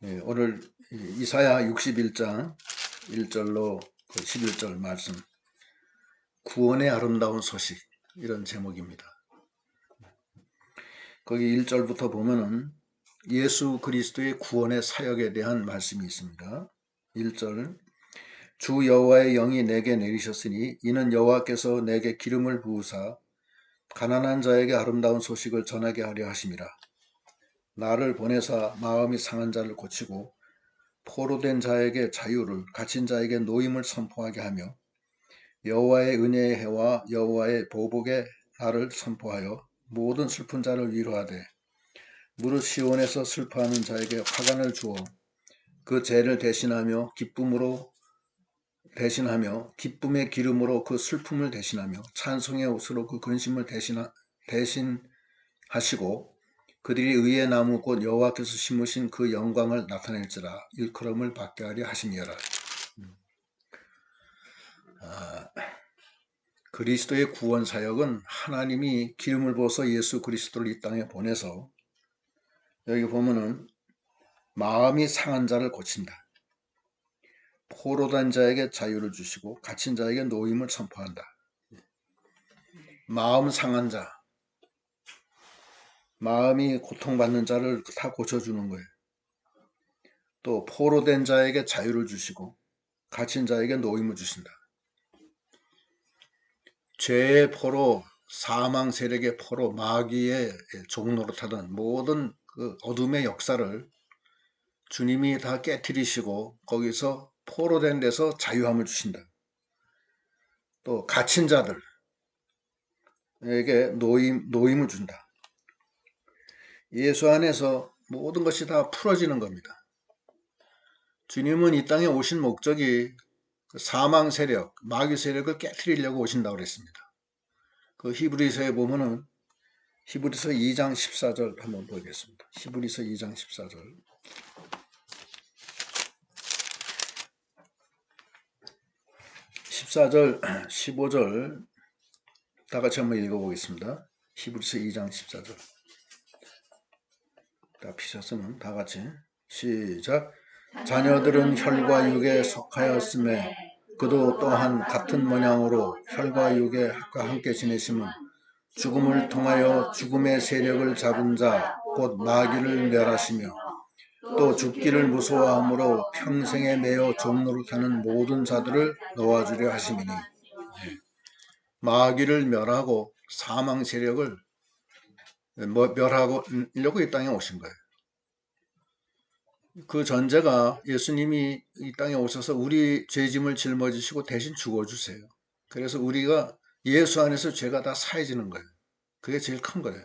오늘 이사야 61장 1절로 11절 말씀, 구원의 아름다운 소식, 이런 제목입니다. 거기 1절부터 보면은 예수 그리스도의 구원의 사역에 대한 말씀이 있습니다. 1절, 주 여호와의 영이 내게 내리셨으니 이는 여호와께서 내게 기름을 부으사 가난한 자에게 아름다운 소식을 전하게 하려 하심이라. 나를 보내사 마음이 상한 자를 고치고 포로된 자에게 자유를, 갇힌 자에게 노임을 선포하게 하며 여호와의 은혜의 해와 여호와의 보복의 날을 선포하여 모든 슬픈 자를 위로하되 무릇 시온에서 슬퍼하는 자에게 화관을 주어 그 죄를 대신하며 기쁨의 기름으로 그 슬픔을 대신하며 찬송의 옷으로 그 근심을 대신하시고 그들이 의의 나무 곧 여호와께서 심으신 그 영광을 나타낼지라. 일컬음을 받게 하려 하심이라. 그리스도의 구원 사역은 하나님이 기름을 부어서 예수 그리스도를 이 땅에 보내서 여기 보면은 마음이 상한 자를 고친다. 포로된 자에게 자유를 주시고 갇힌 자에게 노임을 선포한다. 마음 상한 자, 마음이 고통받는 자를 다 고쳐주는 거예요. 또 포로된 자에게 자유를 주시고 갇힌 자에게 노임을 주신다. 죄의 포로, 사망 세력의 포로, 마귀의 종노릇하던 모든 그 어둠의 역사를 주님이 다 깨트리시고 거기서 포로된 데서 자유함을 주신다. 또 갇힌 자들에게 노임을 준다. 예수 안에서 모든 것이 다 풀어지는 겁니다. 주님은 이 땅에 오신 목적이 사망 세력, 마귀 세력을 깨트리려고 오신다고 그랬습니다. 그 히브리서에 보면은 히브리서 2장 14절 한번 보겠습니다. 히브리서 2장 14절. 14절, 15절 다 같이 한번 읽어보겠습니다. 히브리서 2장 14절. 다 피셨으면 다 같이 시작. 자녀들은 혈과 육에 속하였음에 그도 또한 같은 모양으로 혈과 육에 함께 지내심은 죽음을 통하여 죽음의 세력을 잡은 자 곧 마귀를 멸하시며 또 죽기를 무서워함으로 평생에 매여 종노릇하는 모든 자들을 놓아주려 하심이니. 마귀를 멸하고 사망 세력을 멸하려고 이 땅에 오신 거예요. 그 전제가 예수님이 이 땅에 오셔서 우리 죄짐을 짊어지시고 대신 죽어주세요. 그래서 우리가 예수 안에서 죄가 다 사해지는 거예요. 그게 제일 큰 거예요.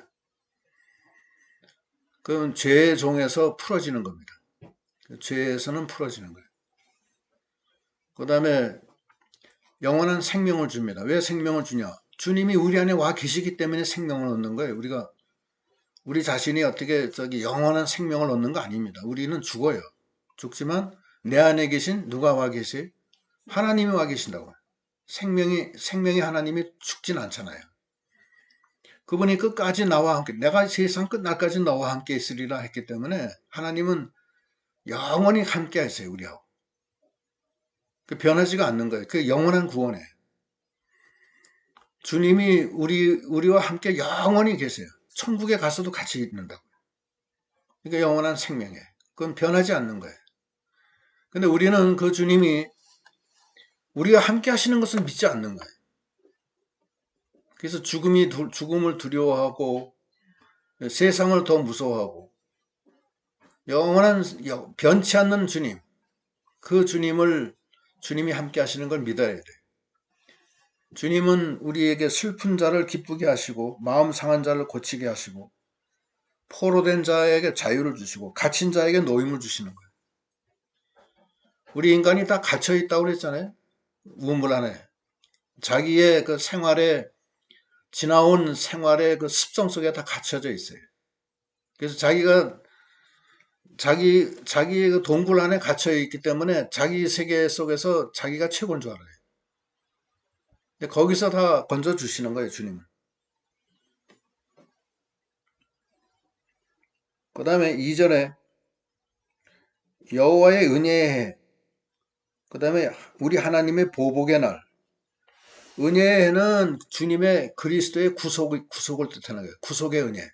그럼 죄의 종에서 풀어지는 겁니다. 죄에서는 풀어지는 거예요. 그 다음에 영원한 생명을 줍니다. 왜 생명을 주냐? 주님이 우리 안에 와 계시기 때문에 생명을 얻는 거예요. 우리 자신이 어떻게 영원한 생명을 얻는 거 아닙니다. 우리는 죽어요. 죽지만 내 안에 계신 누가 와 계세요? 하나님이 와 계신다고. 생명이 하나님이 죽진 않잖아요. 그분이 끝까지 나와 함께, 내가 세상 끝날까지 너와 함께 있으리라 했기 때문에 하나님은 영원히 함께 하세요, 우리하고. 그 변하지가 않는 거예요. 그 영원한 구원이에요. 주님이 우리와 함께 영원히 계세요. 천국에 가서도 같이 있는다고. 그러니까 영원한 생명이에요. 그건 변하지 않는 거예요. 근데 우리는 그 주님이 우리가 함께 하시는 것을 믿지 않는 거예요. 그래서 죽음을 두려워하고 세상을 더 무서워하고 영원한 변치 않는 주님, 그 주님이 함께 하시는 걸 믿어야 돼요. 주님은 우리에게 슬픈 자를 기쁘게 하시고 마음 상한 자를 고치게 하시고 포로된 자에게 자유를 주시고 갇힌 자에게 노임을 주시는 거예요. 우리 인간이 다 갇혀 있다고 그랬잖아요. 우물 안에. 자기의 그 지나온 생활의 그 습성 속에 다 갇혀져 있어요. 그래서 자기의 그 동굴 안에 갇혀 있기 때문에 자기 세계 속에서 자기가 최고인 줄 알아요. 근데 거기서 다 건져 주시는 거예요, 주님은. 그 다음에 2절에 여호와의 은혜의 해, 그 다음에 우리 하나님의 보복의 날. 은혜의 해는 주님의 그리스도의 구속을 뜻하는 거예요. 구속의 은혜.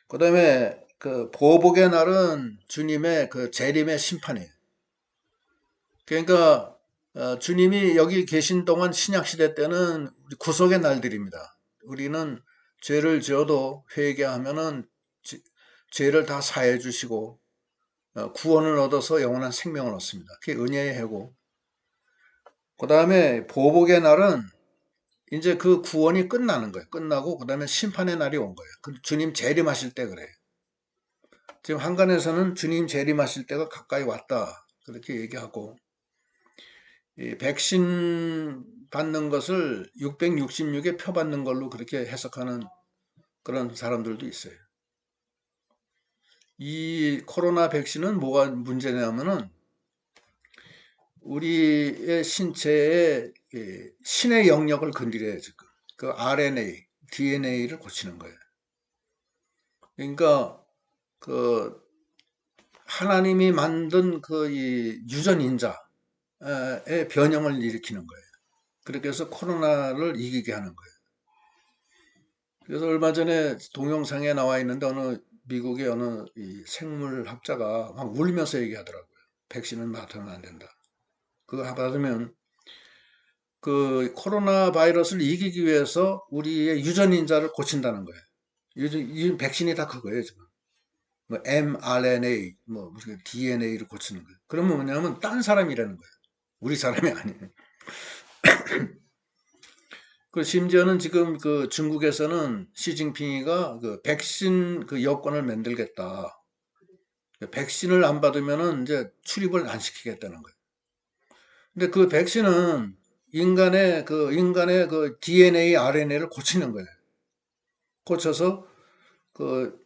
그 다음에 그 보복의 날은 주님의 그 재림의 심판이에요. 그러니까 주님이 여기 계신 동안 신약시대 때는 구속의 날들입니다. 우리는 죄를 지어도 회개하면은 죄를 다 사해 주시고 구원을 얻어서 영원한 생명을 얻습니다. 그게 은혜의 해고, 그 다음에 보복의 날은 이제 그 구원이 끝나는 거예요. 끝나고 그 다음에 심판의 날이 온 거예요. 주님 재림하실 때 그래요. 지금 한간에서는 주님 재림하실 때가 가까이 왔다 그렇게 얘기하고, 이 백신 받는 것을 666에 표 받는 걸로 그렇게 해석하는 그런 사람들도 있어요. 이 코로나 백신은 뭐가 문제냐면은 우리의 신체에 신의 영역을 건드려요. 지금 그 RNA, DNA를 고치는 거예요. 그러니까 그 하나님이 만든 그 이 유전인자의 변형을 일으키는 거예요. 그렇게 해서 코로나를 이기게 하는 거예요. 그래서 얼마 전에 동영상에 나와 있는데 어느 미국의 어느 이 생물학자가 막 울면서 얘기하더라고요. 백신은 맞으면 안 된다. 그거 받으면 그 코로나 바이러스를 이기기 위해서 우리의 유전인자를 고친다는 거예요. 이 백신이 다 그거예요, 지금. 뭐 mRNA, 뭐 무슨 DNA를 고치는 거예요. 그러면 뭐냐면 딴 사람이라는 거예요. 우리 사람이 아니에요. 그 심지어는 지금 그 중국에서는 시진핑이가 그 백신 그 여권을 만들겠다. 백신을 안 받으면은 이제 출입을 안 시키겠다는 거예요. 근데 그 백신은 인간의 그 DNA, RNA를 고치는 거예요. 고쳐서 그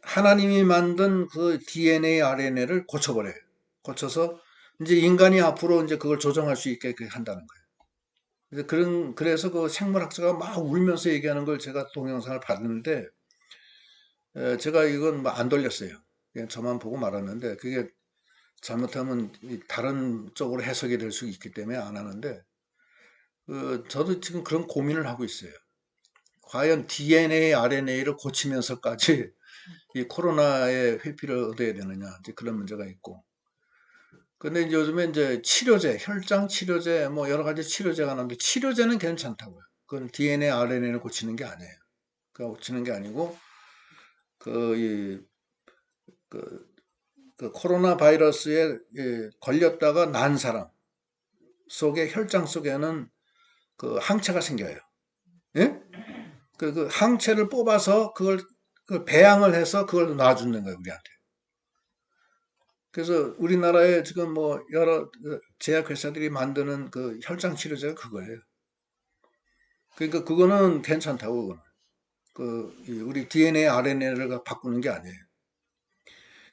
하나님이 만든 그 DNA, RNA를 고쳐버려요. 고쳐서 이제 인간이 앞으로 이제 그걸 조정할 수 있게 한다는 거예요. 그래서 그 생물학자가 막 울면서 얘기하는 걸 제가 동영상을 봤는데, 제가 이건 뭐 안 돌렸어요. 그냥 저만 보고 말았는데, 그게 잘못하면 다른 쪽으로 해석이 될 수 있기 때문에 안 하는데, 저도 지금 그런 고민을 하고 있어요. 과연 DNA, RNA를 고치면서까지 이 코로나의 회피를 얻어야 되느냐, 이제 그런 문제가 있고. 근데 이제 요즘에 이제 치료제, 혈장 치료제, 뭐 여러 가지 치료제가 나오는데, 치료제는 괜찮다고요. 그건 DNA, RNA를 고치는 게 아니에요. 그 고치는 게 아니고, 그, 이, 그, 그 코로나 바이러스에 걸렸다가 난 사람 속에, 혈장 속에는 그 항체가 생겨요. 예? 그 항체를 뽑아서 그걸 배양을 해서 그걸 놔주는 거예요, 우리한테. 그래서 우리나라에 지금 뭐 여러 제약회사들이 만드는 그 혈장 치료제가 그거예요. 그러니까 그거는 괜찮다고, 그거는. 우리 DNA, RNA를 바꾸는 게 아니에요.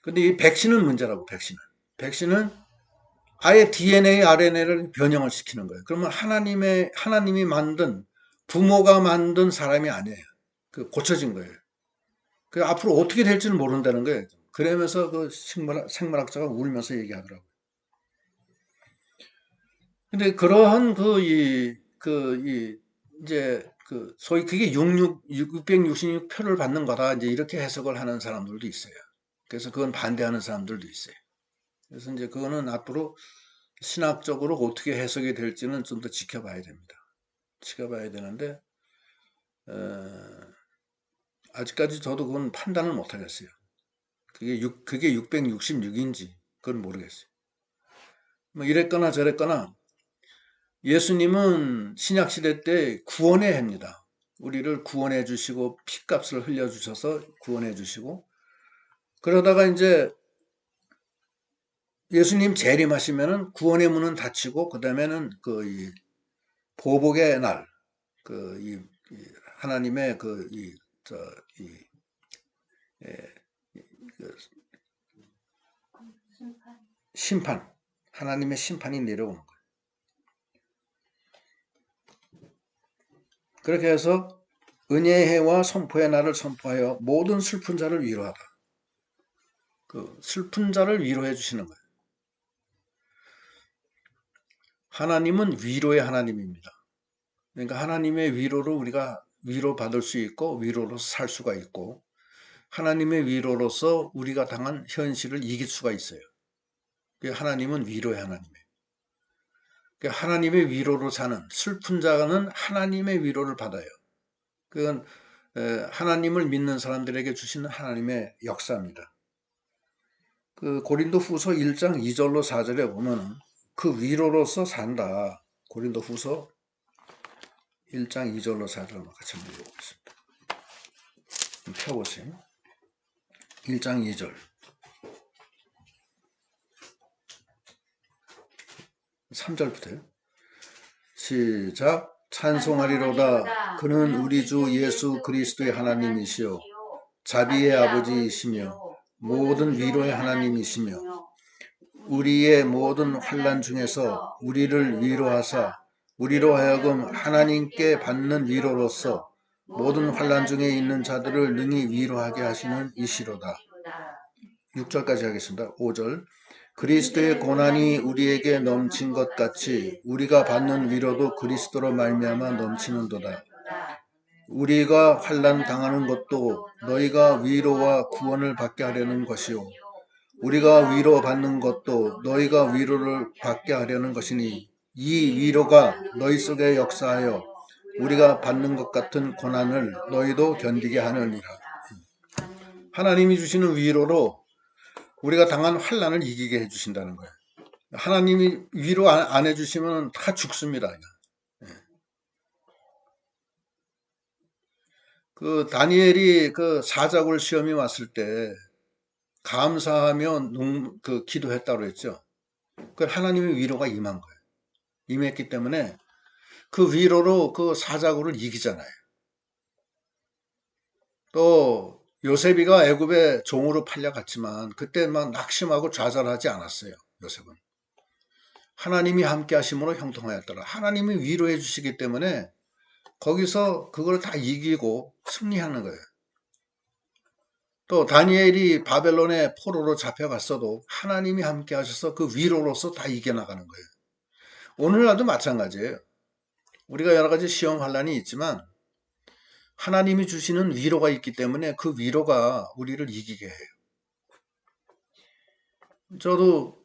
근데 이 백신은 문제라고, 백신은. 백신은 아예 DNA, RNA를 변형을 시키는 거예요. 그러면 하나님이 만든, 부모가 만든 사람이 아니에요. 고쳐진 거예요. 그 앞으로 어떻게 될지는 모른다는 거예요. 그러면서 그 생물학자가 울면서 얘기하더라고요. 근데 그러한 이제 소위 그게 666표를 받는 거다. 이제 이렇게 해석을 하는 사람들도 있어요. 그래서 그건 반대하는 사람들도 있어요. 그래서 이제 그거는 앞으로 신학적으로 어떻게 해석이 될지는 좀 더 지켜봐야 됩니다. 지켜봐야 되는데, 어, 아직까지 저도 그건 판단을 못 하겠어요. 그게 666인지, 그건 모르겠어요. 뭐 이랬거나 저랬거나, 예수님은 신약시대 때 구원의 해입니다. 우리를 구원해 주시고, 피값을 흘려주셔서 구원해 주시고, 그러다가 이제 예수님 재림하시면은 구원의 문은 닫히고, 그 다음에는 이 보복의 날, 이 하나님의 이, 예, 그 심판, 하나님의 심판이 내려오는 거예요. 그렇게 해서 은혜의 해와 선포의 날을 선포하여 모든 슬픈 자를 위로하다. 그 슬픈 자를 위로해 주시는 거예요. 하나님은 위로의 하나님입니다. 그러니까 하나님의 위로로 우리가 위로받을 수 있고 위로로서 살 수가 있고 하나님의 위로로서 우리가 당한 현실을 이길 수가 있어요. 하나님은 위로의 하나님이에요. 하나님의 위로로 사는 슬픈 자는 하나님의 위로를 받아요. 그건 하나님을 믿는 사람들에게 주시는 하나님의 역사입니다. 그 고린도후서 1장 2절로 4절에 보면 그 위로로서 산다. 고린도후서 1장 2절로 4절로 같이 한번 읽어보겠습니다. 펴보세요. 1장 2절. 3절부터요. 시작. 찬송하리로다. 그는 우리 주 예수 그리스도의 하나님이시요 자비의 아버지이시며 모든 위로의 하나님이시며 우리의 모든 환난 중에서 우리를 위로하사 우리로 하여금 하나님께 받는 위로로서 모든 환난 중에 있는 자들을 능히 위로하게 하시는 이시로다. 6절까지 하겠습니다. 5절. 그리스도의 고난이 우리에게 넘친 것 같이 우리가 받는 위로도 그리스도로 말미암아 넘치는도다. 우리가 환난 당하는 것도 너희가 위로와 구원을 받게 하려는 것이요 우리가 위로받는 것도 너희가 위로를 받게 하려는 것이니 이 위로가 너희 속에 역사하여 우리가 받는 것 같은 고난을 너희도 견디게 하느니라. 하나님이 주시는 위로로 우리가 당한 환난을 이기게 해주신다는 거예요. 하나님이 위로 안 해주시면 다 죽습니다. 그 다니엘이 그 사자굴 시험이 왔을 때 감사하며 그 기도했다고 했죠. 그 하나님의 위로가 임한 거예요. 임했기 때문에 그 위로로 그 사자굴을 이기잖아요. 또 요셉이가 애굽의 종으로 팔려갔지만 그때 막 낙심하고 좌절하지 않았어요. 요셉은 하나님이 함께 하심으로 형통하였더라. 하나님이 위로해 주시기 때문에 거기서 그걸 다 이기고 승리하는 거예요. 또 다니엘이 바벨론의 포로로 잡혀갔어도 하나님이 함께 하셔서 그 위로로서 다 이겨나가는 거예요. 오늘날도 마찬가지예요. 우리가 여러 가지 시험 환난이 있지만 하나님이 주시는 위로가 있기 때문에 그 위로가 우리를 이기게 해요. 저도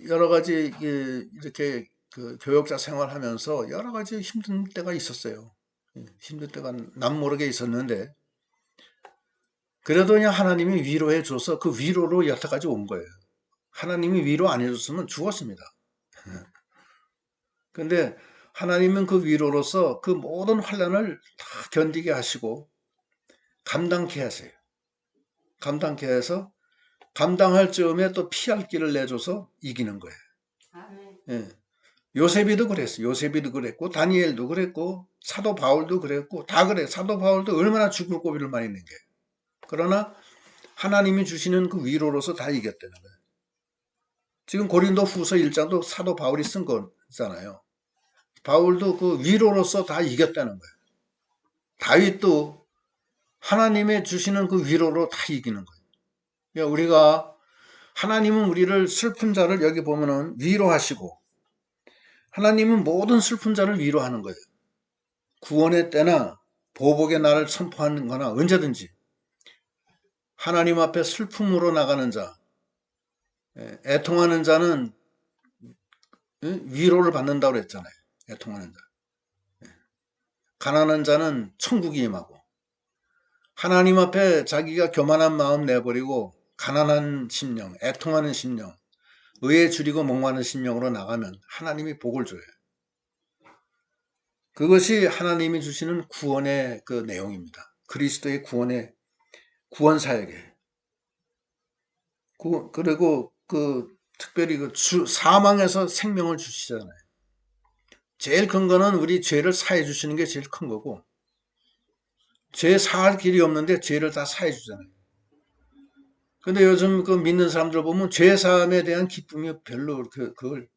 여러 가지 이렇게 그 교역자 생활하면서 여러 가지 힘든 때가 있었어요. 힘든 때가 남모르게 있었는데 그래도 그냥 하나님이 위로해 줘서 그 위로로 여태까지 온 거예요. 하나님이 위로 안 해줬으면 죽었습니다. 근데 하나님은 그 위로로서 그 모든 환난을 다 견디게 하시고 감당케 하세요. 감당케 해서 감당할 즈음에 또 피할 길을 내줘서 이기는 거예요. 예. 요셉이도 그랬어요. 요셉이도 그랬고 다니엘도 그랬고 사도 바울도 그랬고 다 그래. 사도 바울도 얼마나 죽을 고비를 많이 낸 게. 그러나 하나님이 주시는 그 위로로서 다 이겼다는 거예요. 지금 고린도 후서 1장도 사도 바울이 쓴 거잖아요. 바울도 그 위로로서 다 이겼다는 거예요. 다윗도 하나님의 주시는 그 위로로 다 이기는 거예요. 그러니까 우리가 하나님은 우리를 슬픈 자를 여기 보면은 위로하시고 하나님은 모든 슬픈 자를 위로하는 거예요. 구원의 때나 보복의 날을 선포하는 거나 언제든지 하나님 앞에 슬픔으로 나가는 자, 애통하는 자는 위로를 받는다고 그랬잖아요. 애통하는 자. 가난한 자는 천국이 임하고 하나님 앞에 자기가 교만한 마음 내버리고 가난한 심령, 애통하는 심령, 의에 줄이고 목마른 심령으로 나가면 하나님이 복을 줘요. 그것이 하나님이 주시는 구원의 그 내용입니다. 그리스도의 구원의 구원 사역에. 그리고 그 특별히 그 사망에서 생명을 주시잖아요. 제일 큰 거는 우리 죄를 사해 주시는 게 제일 큰 거고 죄 사할 길이 없는데 죄를 다 사해 주잖아요. 근데 요즘 그 믿는 사람들 보면 죄 사함에 대한 기쁨이 별로 그걸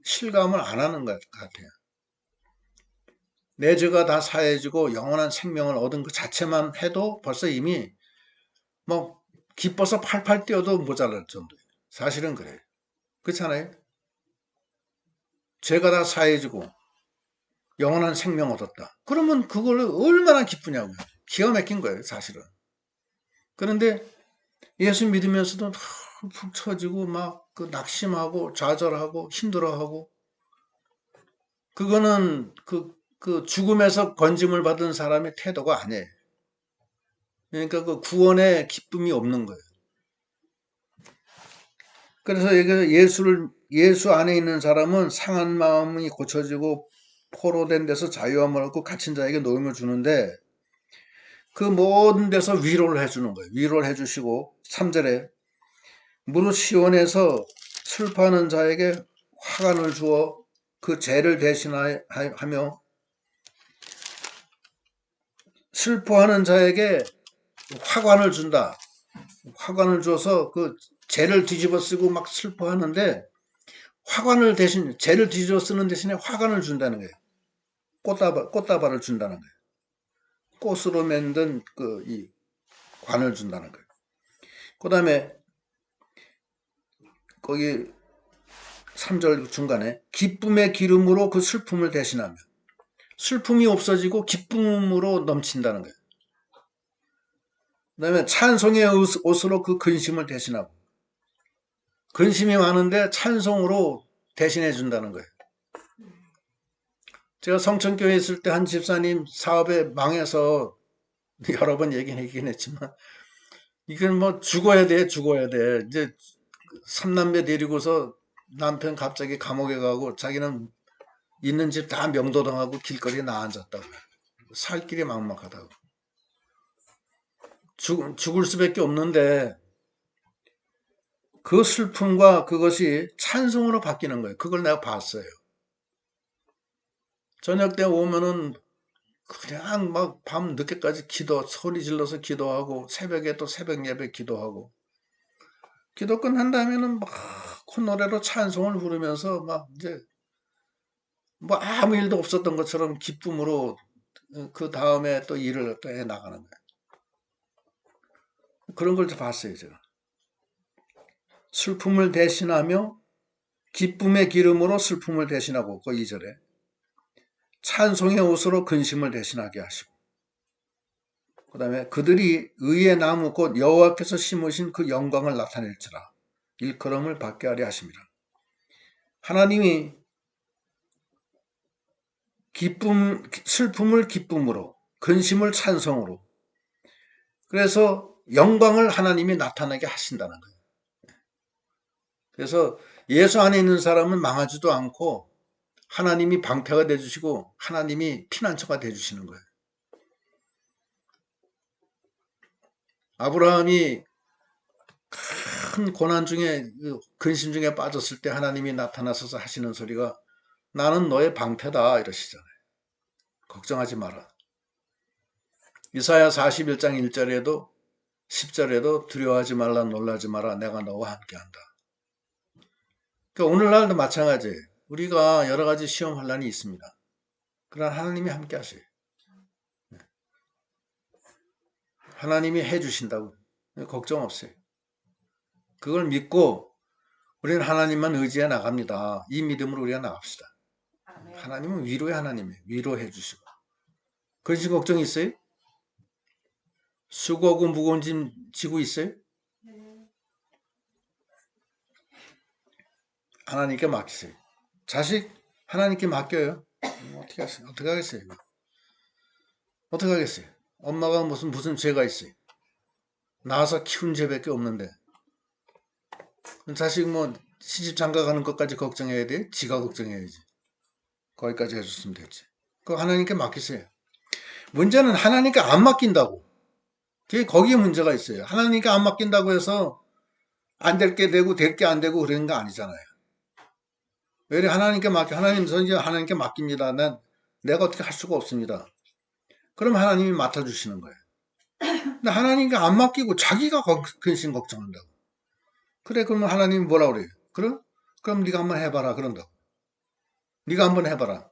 실감을 안 하는 것 같아요. 내 죄가 다 사해지고 영원한 생명을 얻은 그 자체만 해도 벌써 이미 뭐 기뻐서 팔팔 뛰어도 모자랄 정도예요. 사실은 그래요. 그렇잖아요. 죄가 다 사해지고 영원한 생명 얻었다. 그러면 그걸 얼마나 기쁘냐고요. 기가 막힌 거예요, 사실은. 그런데 예수 믿으면서도 푹 처지고 막 그 낙심하고 좌절하고 힘들어하고, 그거는 그 죽음에서 건짐을 받은 사람의 태도가 아니에요. 그러니까 그 구원의 기쁨이 없는 거예요. 그래서 예수 안에 있는 사람은 상한 마음이 고쳐지고 포로된 데서 자유함을 얻고 갇힌 자에게 노임을 주는데, 그 모든 데서 위로를 해주는 거예요. 위로를 해주시고 3절에 무릇 시온에서 슬퍼하는 자에게 화관을 주어 그 죄를 대신하며, 슬퍼하는 자에게 화관을 준다. 화관을 줘서 그 죄를 뒤집어 쓰고 막 슬퍼하는데, 죄를 뒤집어 쓰는 대신에 화관을 준다는 거예요. 꽃다발을 준다는 거예요. 꽃으로 만든 이 관을 준다는 거예요. 그 다음에 거기 3절 중간에 기쁨의 기름으로 그 슬픔을 대신하며, 슬픔이 없어지고 기쁨으로 넘친다는 거예요. 그 다음에 찬송의 옷으로 그 근심을 대신하고, 근심이 많은데 찬송으로 대신해 준다는 거예요. 제가 성천교회 있을 때 한 집사님 사업에 망해서 여러 번 얘기는 했지만, 이건 뭐 죽어야 돼. 이제 삼남매 데리고서 남편 갑자기 감옥에 가고 자기는 있는 집 다 명도당하고 길거리에 나앉았다고. 살 길이 막막하다고. 죽을 수밖에 없는데 그 슬픔과 그것이 찬송으로 바뀌는 거예요. 그걸 내가 봤어요. 저녁 때 오면은 그냥 막 밤 늦게까지 소리 질러서 기도하고, 새벽에 또 새벽 예배 기도하고, 기도 끝난 다음에는 막 콧노래로 찬송을 부르면서 막 이제 뭐 아무 일도 없었던 것처럼 기쁨으로 그 다음에 또 일을 또 해 나가는 거예요. 그런 걸 봤어요, 제가. 슬픔을 대신하며 기쁨의 기름으로 슬픔을 대신하고, 그 2절에 찬송의 옷으로 근심을 대신하게 하시고, 그 다음에 그들이 의의 나무 곧 여호와께서 심으신 그 영광을 나타낼지라 일컬음을 받게 하려 하십니다. 하나님이 슬픔을 기쁨으로, 근심을 찬송으로, 그래서 영광을 하나님이 나타나게 하신다는 거예요. 그래서 예수 안에 있는 사람은 망하지도 않고 하나님이 방패가 되어주시고 하나님이 피난처가 되어주시는 거예요. 아브라함이 큰 고난 중에, 근심 중에 빠졌을 때 하나님이 나타나셔서 하시는 소리가 나는 너의 방패다 이러시잖아요. 걱정하지 마라. 이사야 41장 1절에도 10절에도 두려워하지 말라, 놀라지 마라, 내가 너와 함께한다. 그러니까 오늘날도 마찬가지예요. 우리가 여러 가지 시험 환란이 있습니다. 그러나 하나님이 함께 하세요. 하나님이 해주신다고. 걱정 없어요. 그걸 믿고 우리는 하나님만 의지해 나갑니다. 이 믿음으로 우리가 나갑시다. 하나님은 위로의 하나님이에요. 위로해 주시고. 근심 걱정 있어요? 수고하고 무거운 짐 지고 있어요? 하나님께 맡기세요. 자식 하나님께 맡겨요. 어떻게 하겠어요? 어떻게 하겠어요? 엄마가 무슨 죄가 있어요? 낳아서 키운 죄밖에 없는데. 자식 시집 장가 가는 것까지 걱정해야 돼? 지가 걱정해야지. 거기까지 해줬으면 됐지. 그거 하나님께 맡기세요. 문제는 하나님께 안 맡긴다고. 거기에 문제가 있어요. 하나님께 안 맡긴다고 해서 안 될 게 되고 될 게 안 되고 그러는 거 아니잖아요. 왜 하나님께 하나님 전 이제 하나님께 맡깁니다. 내가 어떻게 할 수가 없습니다. 그럼 하나님이 맡아주시는 거예요. 근데 하나님께 안 맡기고 자기가 근심 걱정한다고. 그래, 그러면 하나님이 뭐라 그래요? 그럼 네가 한번 해봐라 그런다고. 네가 한번 해봐라.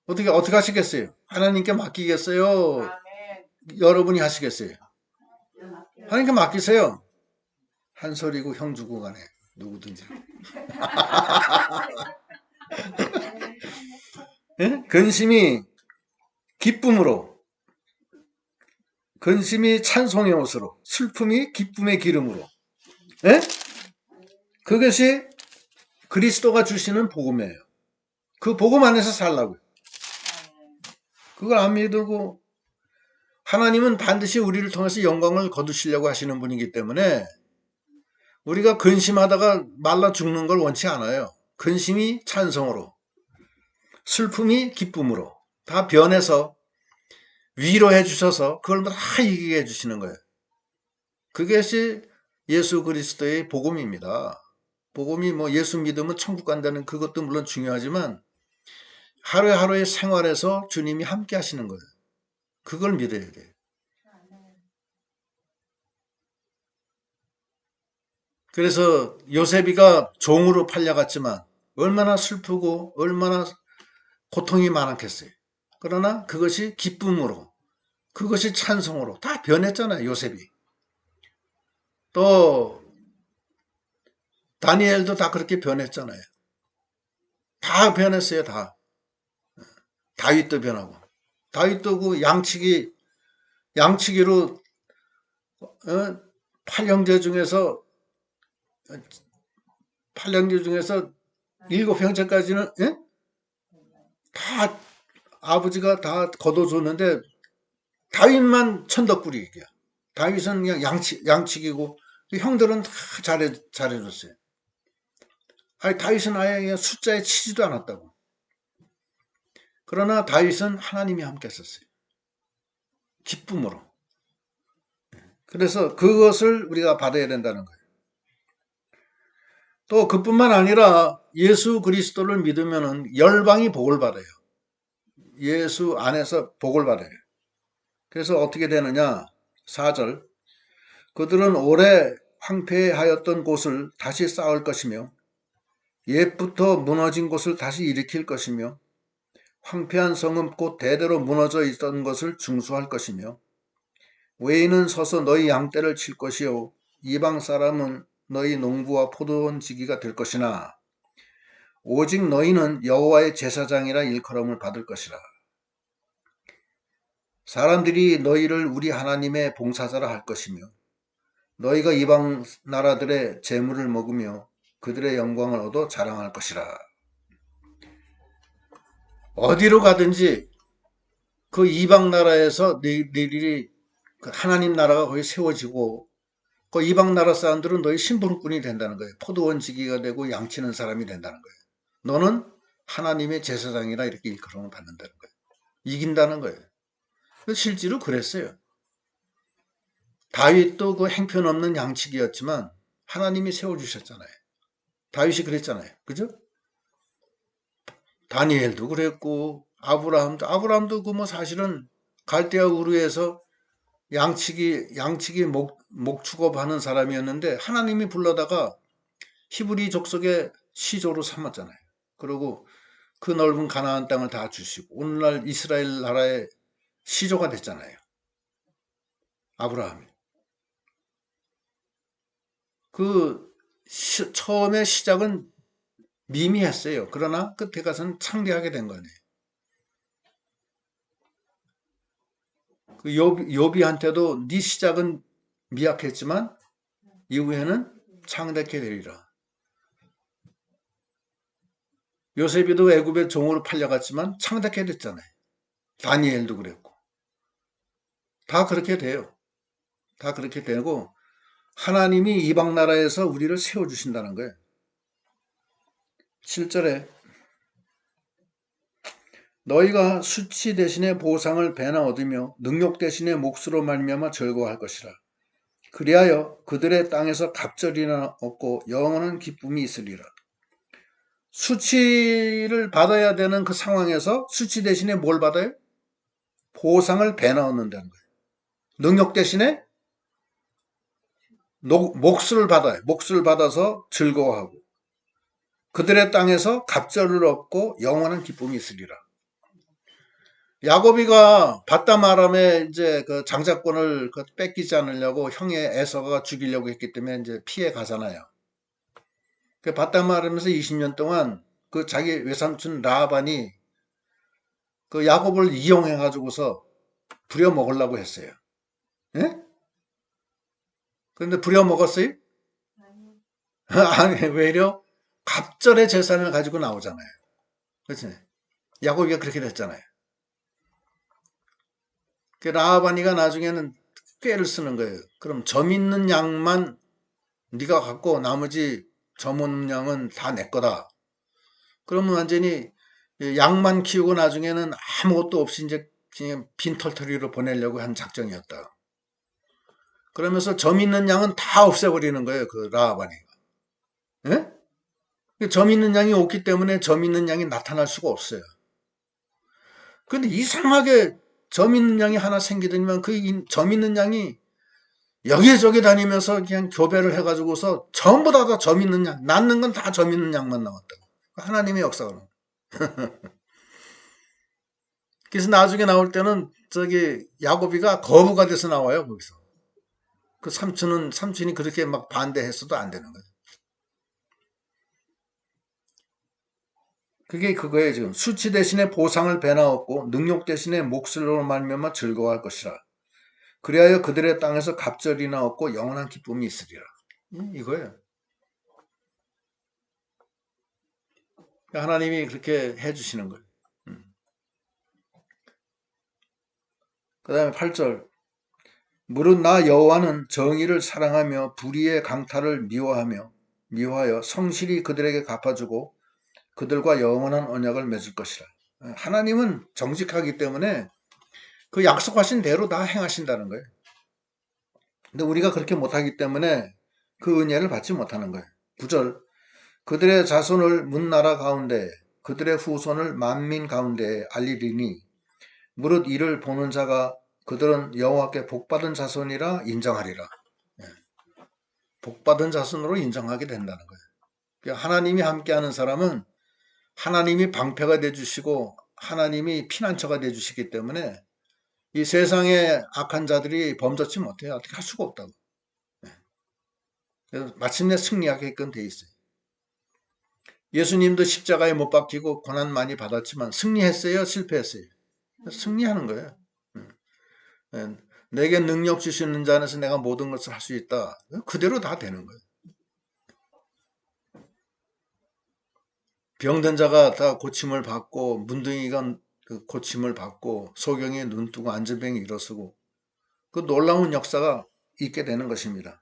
어떻게 하시겠어요? 하나님께 맡기겠어요? 여러분이 하시겠어요? 하나님께 맡기세요. 한솔이고 형주고 간에 누구든지. 예? 근심이 기쁨으로, 근심이 찬송의 옷으로, 슬픔이 기쁨의 기름으로. 예? 그것이 그리스도가 주시는 복음이에요. 그 복음 안에서 살라고요. 그걸 안 믿고 하나님은 반드시 우리를 통해서 영광을 거두시려고 하시는 분이기 때문에 우리가 근심하다가 말라 죽는 걸 원치 않아요. 근심이 찬송으로, 슬픔이 기쁨으로 다 변해서 위로해 주셔서 그걸 다 이기게 해주시는 거예요. 그것이 예수 그리스도의 복음입니다. 복음이 뭐 예수 믿으면 천국 간다는 그것도 물론 중요하지만 하루하루의 생활에서 주님이 함께 하시는 거예요. 그걸 믿어야 돼요. 그래서 요셉이가 종으로 팔려갔지만 얼마나 슬프고 얼마나 고통이 많았겠어요. 그러나 그것이 기쁨으로, 그것이 찬송으로 다 변했잖아요, 요셉이. 또 다니엘도 다 그렇게 변했잖아요. 다 변했어요, 다. 다윗도 변하고. 다윗도 그 양치기로 팔형제 중에서 일곱 형제까지는 다 아버지가 다 거둬줬는데 다윗만 천덕꾸리기야. 다윗은 그냥 양치기고 형들은 다 잘해줬어요. 아니 다윗은 아예 그냥 숫자에 치지도 않았다고. 그러나 다윗은 하나님이 함께 했었어요. 기쁨으로. 그래서 그것을 우리가 받아야 된다는 거예요. 또 그뿐만 아니라 예수 그리스도를 믿으면 열방이 복을 받아요. 예수 안에서 복을 받아요. 그래서 어떻게 되느냐? 4절. 그들은 오래 황폐하였던 곳을 다시 쌓을 것이며 옛부터 무너진 곳을 다시 일으킬 것이며 황폐한 성은 곧 대대로 무너져 있던 것을 중수할 것이며 외인은 서서 너희 양떼를 칠 것이요 이방 사람은 너희 농부와 포도원 지기가 될 것이나 오직 너희는 여호와의 제사장이라 일컬음을 받을 것이라. 사람들이 너희를 우리 하나님의 봉사자라 할 것이며 너희가 이방 나라들의 재물을 먹으며 그들의 영광을 얻어 자랑할 것이라. 어디로 가든지 그 이방 나라에서 너희들이 하나님 나라가 거기 세워지고 그 이방 나라 사람들은 너희 심부름꾼이 된다는 거예요. 포도원 지기가 되고 양치는 사람이 된다는 거예요. 너는 하나님의 제사장이라 이렇게 일컬음을 받는다는 거예요. 이긴다는 거예요. 실제로 그랬어요. 다윗도 그 행편없는 양치기였지만 하나님이 세워주셨잖아요. 다윗이 그랬잖아요. 그죠? 다니엘도 그랬고 아브라함도 그 뭐 사실은 갈대아 우르에서 양치기 목축업하는 사람이었는데 하나님이 불러다가 히브리 족속의 시조로 삼았잖아요. 그리고 그 넓은 가나안 땅을 다 주시고 오늘날 이스라엘 나라의 시조가 됐잖아요. 아브라함이. 처음에 시작은 미미했어요. 그러나 끝에 가서는 창대하게 된 거네요. 그 요비한테도 네 시작은 미약했지만 이후에는 창대케 되리라. 요셉이도 애굽의 종으로 팔려갔지만 창대케 됐잖아요. 다니엘도 그랬고. 다 그렇게 돼요. 다 그렇게 되고 하나님이 이방 나라에서 우리를 세워주신다는 거예요. 7절에 너희가 수치 대신에 보상을 배나 얻으며 능욕 대신에 몫으로 말미암아 즐거워할 것이라. 그리하여 그들의 땅에서 갑절이나 얻고 영원한 기쁨이 있으리라. 수치를 받아야 되는 그 상황에서 수치 대신에 뭘 받아요? 보상을 배나 얻는다는 거예요. 능욕 대신에 몫을 받아요. 몫을 받아서 즐거워하고 그들의 땅에서 갑절을 얻고 영원한 기쁨이 있으리라. 야곱이가 바담 아람의 이제 그 장자권을 뺏기지 않으려고 형의 에서가 죽이려고 했기 때문에 이제 피해 가잖아요. 그 바담 아람에서 20년 동안 그 자기 외삼촌 라반이 그 야곱을 이용해 가지고서 부려 먹으려고 했어요. 예? 그런데 부려 먹었어요? 아니, 왜요? 갑절의 재산을 가지고 나오잖아요. 그렇지? 야곱이가 그렇게 됐잖아요. 그 라하바니가 나중에는 꾀를 쓰는 거예요. 그럼 점 있는 양만 네가 갖고 나머지 점 없는 양은 다 내 거다. 그러면 완전히 양만 키우고 나중에는 아무것도 없이 이제 그냥 빈털터리로 보내려고 한 작정이었다. 그러면서 점 있는 양은 다 없애버리는 거예요. 그 라하바니가. 예? 점 있는 양이 없기 때문에 점 있는 양이 나타날 수가 없어요. 근데 이상하게 점 있는 양이 하나 생기더니만 그 점 있는 양이 여기저기 다니면서 그냥 교배를 해가지고서 전부 다 점 있는 양, 낳는 건 다 점 있는 양만 나왔다고. 하나님의 역사가. 그래서 나중에 나올 때는 저기 야곱이가 거부가 돼서 나와요, 거기서. 그 삼촌이 그렇게 막 반대했어도 안 되는 거예요. 그게 그거예요, 지금. 수치 대신에 보상을 배나었고, 능욕 대신에 몫으로 말미암아 즐거워할 것이라. 그리하여 그들의 땅에서 갑절이나 얻고 영원한 기쁨이 있으리라. 이거예요. 하나님이 그렇게 해주시는 거예요. 그 다음에 8절. 무릇 나 여호와는 정의를 사랑하며 불의의 강탈을 미워하여 성실히 그들에게 갚아주고 그들과 영원한 언약을 맺을 것이라. 하나님은 정직하기 때문에 그 약속하신 대로 다 행하신다는 거예요. 근데 우리가 그렇게 못하기 때문에 그 은혜를 받지 못하는 거예요. 9절. 그들의 자손을 문나라 가운데 그들의 후손을 만민 가운데 알리리니 무릇 이를 보는 자가 그들은 여호와께 복받은 자손이라 인정하리라. 복받은 자손으로 인정하게 된다는 거예요. 그러니까 하나님이 함께하는 사람은 하나님이 방패가 돼주시고 하나님이 피난처가 돼주시기 때문에 이 세상의 악한 자들이 범접지 못해요. 어떻게 할 수가 없다고. 그래서 마침내 승리하게끔 돼 있어요. 예수님도 십자가에 못 박히고 고난 많이 받았지만 승리했어요? 실패했어요? 승리하는 거예요. 내게 능력 주시는 자 안에서 내가 모든 것을 할 수 있다. 그대로 다 되는 거예요. 병든 자가 다 고침을 받고 문둥이가 고침을 받고 소경이 눈뜨고 안전병이 일어서고 그 놀라운 역사가 있게 되는 것입니다.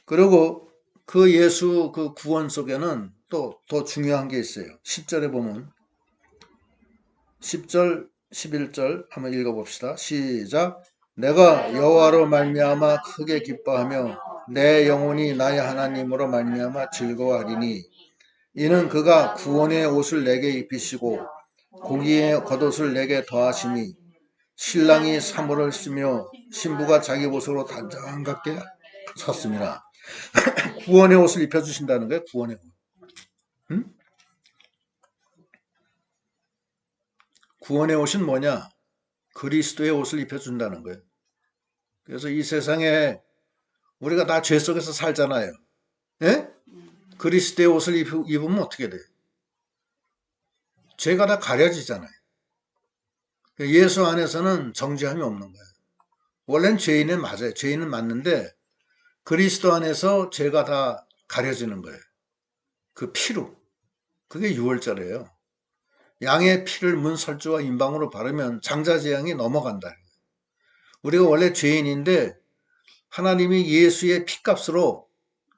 그리고 그 예수 그 구원 속에는 또 더 중요한 게 있어요. 10절에 보면 10절 11절 한번 읽어봅시다. 시작. 내가 여호와로 말미암아 크게 기뻐하며 내 영혼이 나의 하나님으로 말미암아 즐거워하리니 이는 그가 구원의 옷을 내게 입히시고 공의의 겉옷을 내게 더하시니 신랑이 사물을 쓰며 신부가 자기 옷으로 단장같게 섰습니다. 구원의 옷을 입혀주신다는 거예요. 구원의 옷. 응? 구원의 옷은 뭐냐? 그리스도의 옷을 입혀준다는 거예요. 그래서 이 세상에 우리가 다 죄 속에서 살잖아요. 예? 그리스도의 옷을 입으면 어떻게 돼요? 죄가 다 가려지잖아요. 예수 안에서는 정죄함이 없는 거예요. 원래는 죄인은 맞아요. 죄인은 맞는데 그리스도 안에서 죄가 다 가려지는 거예요. 그 피로. 그게 유월절이에요. 양의 피를 문 설주와 임방으로 바르면 장자재앙이 넘어간다. 우리가 원래 죄인인데 하나님이 예수의 피값으로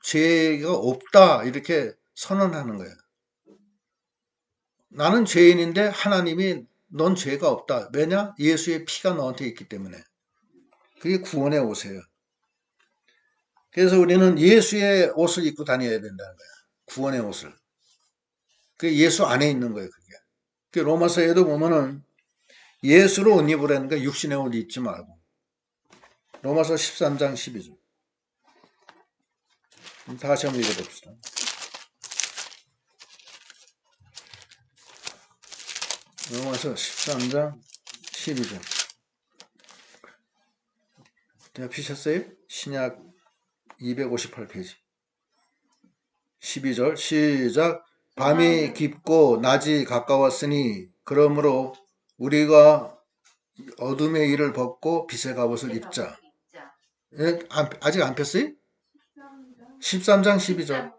죄가 없다 이렇게 선언하는 거예요. 나는 죄인인데 하나님이 넌 죄가 없다. 왜냐? 예수의 피가 너한테 있기 때문에. 그게 구원의 옷이에요. 그래서 우리는 예수의 옷을 입고 다녀야 된다는 거예요. 구원의 옷을. 그게 예수 안에 있는 거예요. 그게. 그 로마서에도 보면은 예수로 옷 입으라는 거 육신의 옷 입지 말고. 로마서 13장 12절. 다시 한번 읽어봅시다. 로마서 13장 12절. 내가 피셨어요? 신약 258페이지. 12절 시작. 밤이 깊고 낮이 가까웠으니 그러므로 우리가 어둠의 일을 벗고 빛의 갑옷을 입자. 예? 아직 안 폈어요? 13장 12절.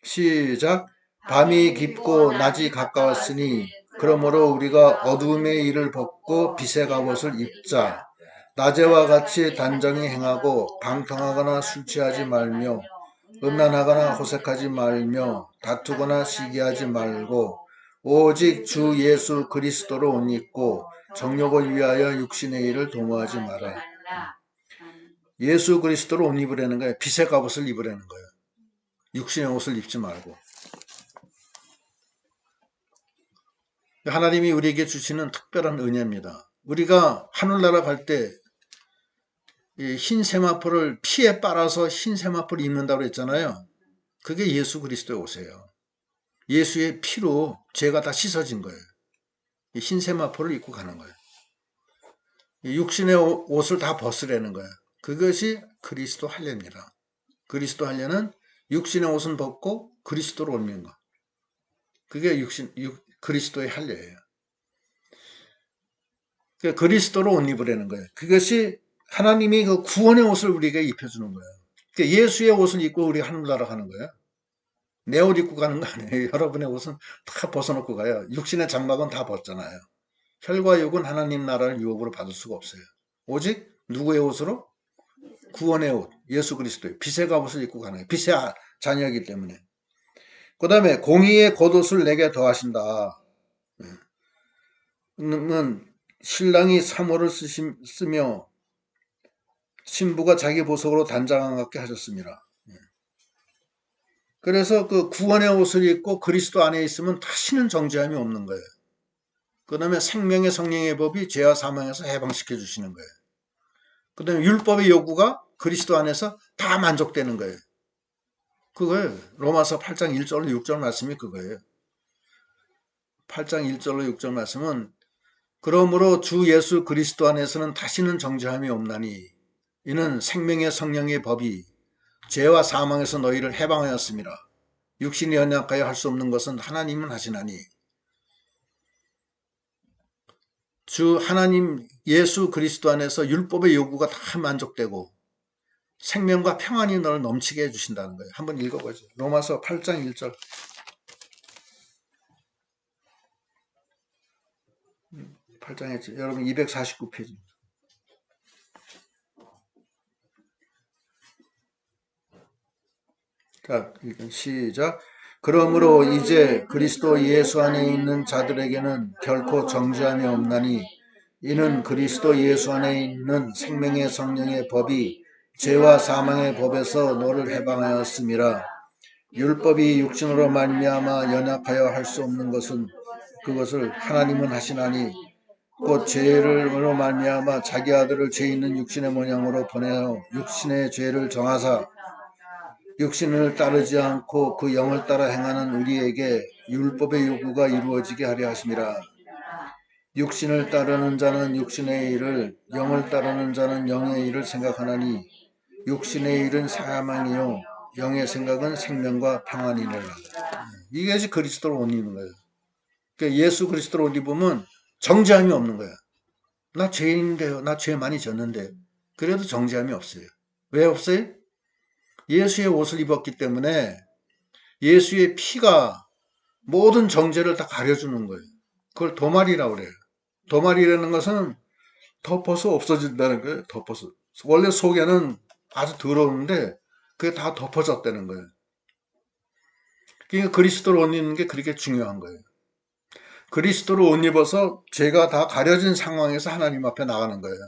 시작. 밤이 깊고 낮이 가까웠으니 그러므로 우리가 어둠의 일을 벗고 빛의 갑옷을 입자. 낮에와 같이 단정히 행하고 방탕하거나 술 취하지 말며 음란하거나 호색하지 말며 다투거나 시기하지 말고 오직 주 예수 그리스도로 옷 입고 정욕을 위하여 육신의 일을 도모하지 마라. 예수 그리스도로 옷 입으라는 거예요. 빛의 갑옷을 입으라는 거예요. 육신의 옷을 입지 말고. 하나님이 우리에게 주시는 특별한 은혜입니다. 우리가 하늘나라 갈 때 흰 세마포를 피에 빨아서 흰 세마포를 입는다고 했잖아요. 그게 예수 그리스도의 옷이에요. 예수의 피로 죄가 다 씻어진 거예요. 흰 세마포를 입고 가는 거예요. 육신의 옷을 다 벗으라는 거예요. 그것이 그리스도 할례입니다. 그리스도 할례는 육신의 옷은 벗고 그리스도로 옷 입는 거. 그게 그리스도의 할례예요. 그리스도로 옷 입으라는 거예요. 그것이 하나님이 그 구원의 옷을 우리에게 입혀주는 거예요. 예수의 옷을 입고 우리 하늘나라 가는 거예요. 내 옷 입고 가는 거 아니에요. 여러분의 옷은 다 벗어놓고 가요. 육신의 장막은 다 벗잖아요. 혈과 육은 하나님 나라를 유업으로 받을 수가 없어요. 오직 누구의 옷으로? 구원의 옷, 예수 그리스도의 빛의 갑옷을 입고 가는 거예요. 빛의 자녀이기 때문에. 그 다음에 공의의 겉옷을 내게 더하신다. 신랑이 사모를 쓰며 신부가 자기 보석으로 단장한 같게 하셨습니다. 그래서 그 구원의 옷을 입고 그리스도 안에 있으면 다시는 정죄함이 없는 거예요. 그 다음에 생명의 성령의 법이 죄와 사망에서 해방시켜 주시는 거예요. 그 다음에 율법의 요구가 그리스도 안에서 다 만족되는 거예요. 그거예요. 로마서 8장 1절로 6절 말씀이 그거예요. 8장 1절로 6절 말씀은 그러므로 주 예수 그리스도 안에서는 다시는 정죄함이 없나니 이는 생명의 성령의 법이 죄와 사망에서 너희를 해방하였습니다. 육신이 연약하여 할 수 없는 것은 하나님은 하시나니 주 하나님 예수 그리스도 안에서 율법의 요구가 다 만족되고 생명과 평안이 너를 넘치게 해주신다는 거예요. 한번 읽어보죠. 로마서 8장 1절. 8장에 여러분 249페이지. 자, 시작. 그러므로 이제 그리스도 예수 안에 있는 자들에게는 결코 정죄함이 없나니 이는 그리스도 예수 안에 있는 생명의 성령의 법이 죄와 사망의 법에서 너를 해방하였음이라. 율법이 육신으로 말미암아 연약하여 할 수 없는 것은 그것을 하나님은 하시나니 곧 죄로 말미암아 자기 아들을 죄 있는 육신의 모양으로 보내어 육신의 죄를 정하사 육신을 따르지 않고 그 영을 따라 행하는 우리에게 율법의 요구가 이루어지게 하려 하심이라. 육신을 따르는 자는 육신의 일을, 영을 따르는 자는 영의 일을 생각하나니 육신의 일은 사망이요 영의 생각은 생명과 평안이니라. 이것이 그리스도로 옷 입는 거예요. 그러니까 예수 그리스도로 옷 입으면 정죄함이 없는 거야. 나 죄인인데요. 나 죄 많이 졌는데. 그래도 정죄함이 없어요. 왜 없어요? 예수의 옷을 입었기 때문에 예수의 피가 모든 정죄를 다 가려주는 거예요. 그걸 도말이라고 그래요. 도말이라는 것은 덮어서 없어진다는 거예요. 덮어서. 원래 속에는 아주 더러운데 그게 다 덮어졌다는 거예요. 그러니까 그리스도로 옷 입는 게 그렇게 중요한 거예요. 그리스도로 옷 입어서 죄가 다 가려진 상황에서 하나님 앞에 나가는 거예요.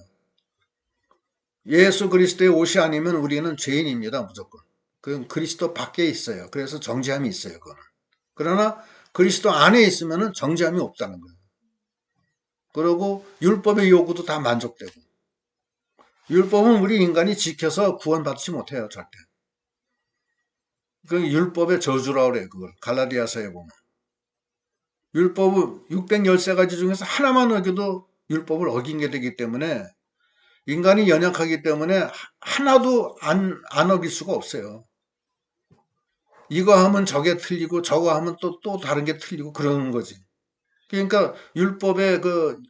예수 그리스도의 옷이 아니면 우리는 죄인입니다. 무조건. 그건 그리스도 밖에 있어요. 그래서 정죄함이 있어요. 그거는. 그러나 그리스도 안에 있으면 정죄함이 없다는 거예요. 그리고 율법의 요구도 다 만족되고. 율법은 우리 인간이 지켜서 구원받지 못해요. 절대. 그 율법의 저주라고 그래요. 그걸 갈라디아서에 보면. 율법은 613가지 중에서 하나만 어겨도 율법을 어긴 게 되기 때문에 인간이 연약하기 때문에 하나도 안 어길 수가 없어요. 이거 하면 저게 틀리고 저거 하면 또 다른 게 틀리고 그러는 거지. 그러니까 율법의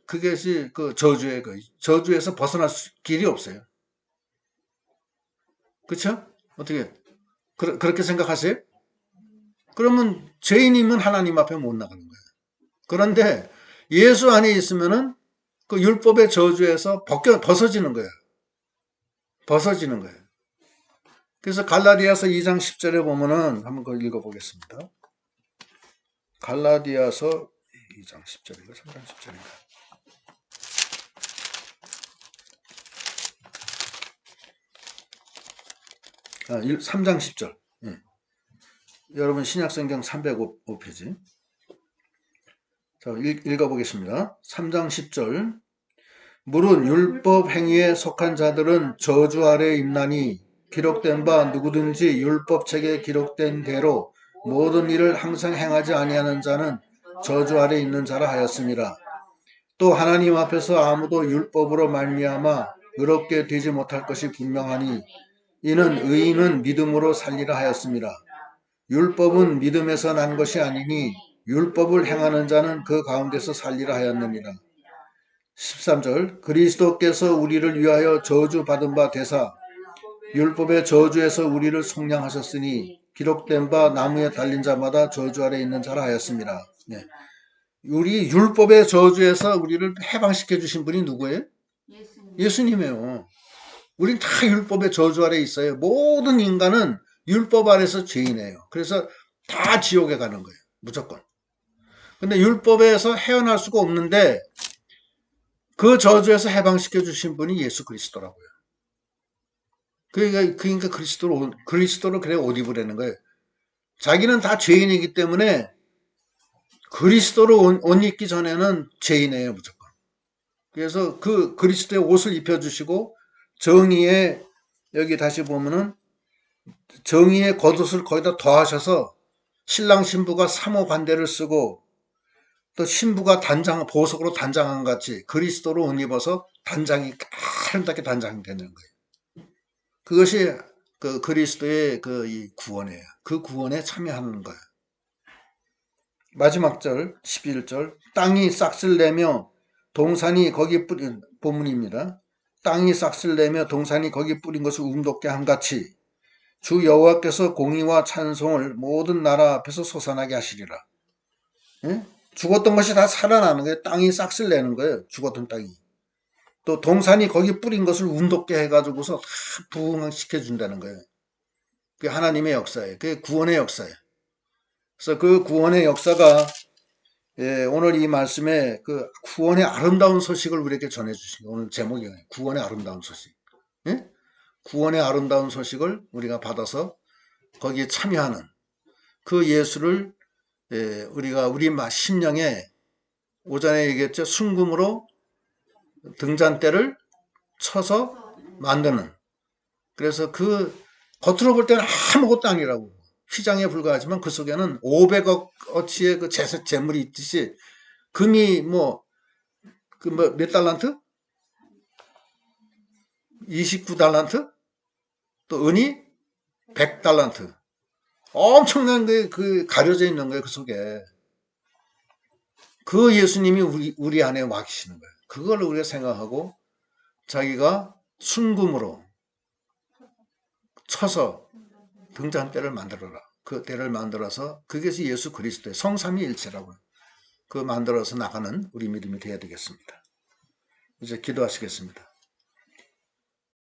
그것이 그 저주의 저주에서 벗어날 길이 없어요. 그렇죠? 어떻게 그렇게 생각하세요? 그러면 죄인이면 하나님 앞에 못 나가는 거예요. 그런데 예수 안에 있으면은 그 율법의 저주에서 벗어지는 거예요. 벗어지는 거예요. 그래서 갈라디아서 2장 10절에 보면은 한번 그걸 읽어보겠습니다. 갈라디아서 2장 10절인가 3장 10절인가. 3장 10절. 예. 여러분 신약성경 305페이지. 자, 읽어보겠습니다. 3장 10절. 물은 율법 행위에 속한 자들은 저주 아래에 있나니 기록된 바 누구든지 율법책에 기록된 대로 모든 일을 항상 행하지 아니하는 자는 저주 아래에 있는 자라 하였습니다. 또 하나님 앞에서 아무도 율법으로 말미암아 의롭게 되지 못할 것이 분명하니 이는 의인은 믿음으로 살리라 하였습니다. 율법은 믿음에서 난 것이 아니니 율법을 행하는 자는 그 가운데서 살리라 하였느니라. 13절 그리스도께서 우리를 위하여 저주받은 바 되사 율법의 저주에서 우리를 속량하셨으니 기록된 바 나무에 달린 자마다 저주 아래 있는 자라 하였습니다. 네. 우리 율법의 저주에서 우리를 해방시켜 주신 분이 누구예요? 예수님이에요. 우린 다 율법의 저주 아래 있어요. 모든 인간은 율법 아래서 죄인이에요. 그래서 다 지옥에 가는 거예요. 무조건. 근데 율법에서 헤어날 수가 없는데 그 저주에서 해방시켜 주신 분이 예수 그리스도라고요. 그러니까 그리스도로 그래 옷 입으라는 거예요. 자기는 다 죄인이기 때문에 그리스도로 옷 입기 전에는 죄인이에요, 무조건. 그래서 그 그리스도의 옷을 입혀주시고 정의의 여기 다시 보면은 정의의 겉옷을 거기다 더하셔서 신랑 신부가 삼호 관대를 쓰고 또 신부가 보석으로 단장한 같이 그리스도로 옷 입어서 단장이 아름답게 단장되는 거예요. 그것이 그 그리스도의 이 구원이에요. 그 구원에 참여하는 거예요. 마지막 절 11절 땅이 싹을 내며 동산이 거기 뿌린 본문입니다. 땅이 싹을 내며 동산이 거기 뿌린 것을 움돋게 한같이 주 여호와께서 공의와 찬송을 모든 나라 앞에서 솟아나게 하시리라. 예? 죽었던 것이 다 살아나는 거예요. 땅이 싹을 내는 거예요. 죽었던 땅이. 또 동산이 거기 뿌린 것을 운돋게 해가지고서 다 부흥시켜준다는 거예요. 그게 하나님의 역사예요. 그게 구원의 역사예요. 그래서 그 구원의 역사가 오늘 이 말씀에 그 구원의 아름다운 소식을 우리에게 전해주신 거예요. 오늘 제목이 구원의 아름다운 소식. 예? 구원의 아름다운 소식을 우리가 받아서 거기에 참여하는 그 예수를 우리가 우리 심령에 오전에 얘기했죠. 순금으로 등잔대를 쳐서 만드는. 그래서 그 겉으로 볼 때는 아무것도 아니라고. 휘장에 불과하지만 그 속에는 500억 어치의 그 재물이 있듯이 금이 몇 달란트? 29달란트? 또 은이 100달란트. 엄청난 그 가려져 있는 거예요. 그 속에. 그 예수님이 우리 안에 와 계시는 거예요. 그걸 우리가 생각하고 자기가 순금으로 쳐서 등잔대를 만들어라. 그 때를 만들어서 그것이 예수 그리스도의 성삼위일체라고 그 만들어서 나가는 우리 믿음이 되어야 되겠습니다. 이제 기도하시겠습니다.